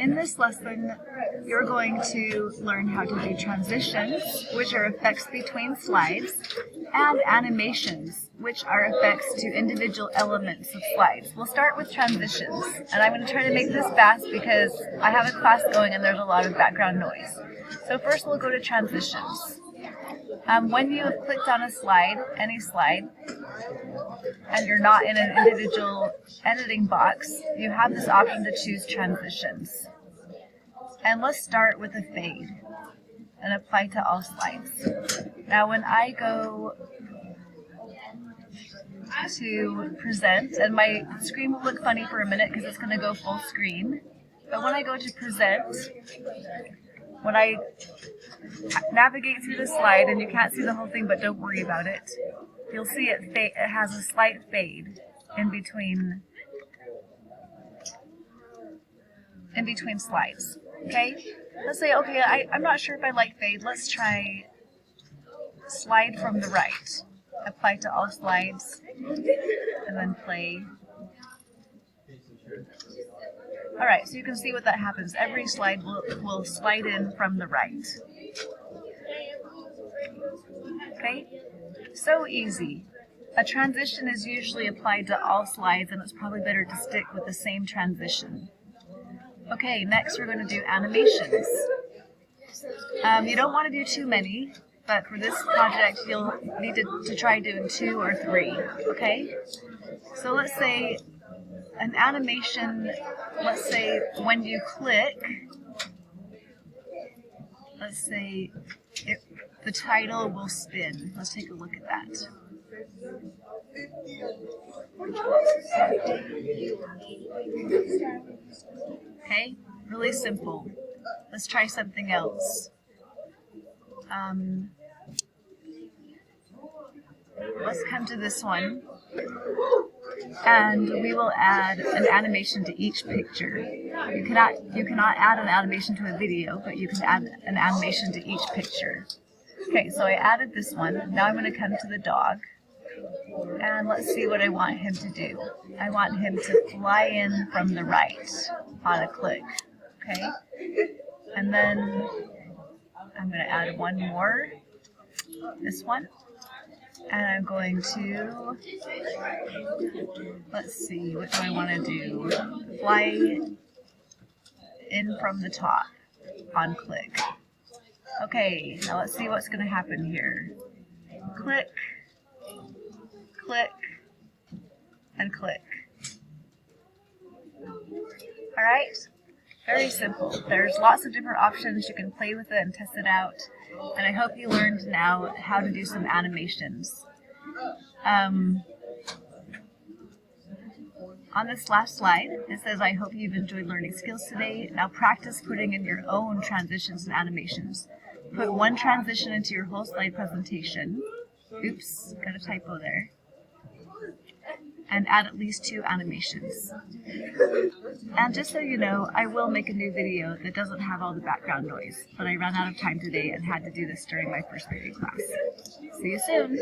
In this lesson, you're going to learn how to do transitions, which are effects between slides, and animations, which are effects to individual elements of slides. We'll start with transitions, and I'm going to try to make this fast because I have a class going and there's a lot of background noise. So first we'll go to transitions. When you have clicked on a slide, any slide, and you're not in an individual editing box, you have this option to choose transitions. And let's start with a fade and apply to all slides. Now when I go to present, and my screen will look funny for a minute because it's going to go full screen, but when I go to present, when I navigate through the slide, and you can't see the whole thing, but don't worry about it, you'll see it has a slight fade in between slides. Okay? Let's say, okay, I'm not sure if I like fade. Let's try slide from the right. Apply to all slides, and then play. Alright, so you can see what that happens. Every slide will slide in from the right. Okay? So easy. A transition is usually applied to all slides, and it's probably better to stick with the same transition. Okay, next we're going to do animations. You don't want to do too many, but for this project you'll need to try doing 2 or 3, okay? So let's say an animation, let's say when you click, let's say the title will spin. Let's take a look at that. Okay, really simple. Let's try something else. Let's come to this one, and we will add an animation to each picture. You cannot add an animation to a video, but you can add an animation to each picture. Okay, so I added this one. Now I'm going to come to the dog, and let's see what I want him to do. I want him to fly in from the right on a click. Okay, and then I'm going to add one more, this one, and I'm going to, let's see, what do I want to do? Fly in from the top on click. Okay, now let's see what's going to happen here. Click, click, and click. Alright? Very simple. There's lots of different options. You can play with it and test it out. And I hope you learned now how to do some animations. On this last slide, it says, I hope you've enjoyed learning skills today. Now practice putting in your own transitions and animations. Put one transition into your whole slide presentation. Oops, got a typo there. And add at least 2 animations. And just so you know, I will make a new video that doesn't have all the background noise, but I ran out of time today and had to do this during my first period class. See you soon!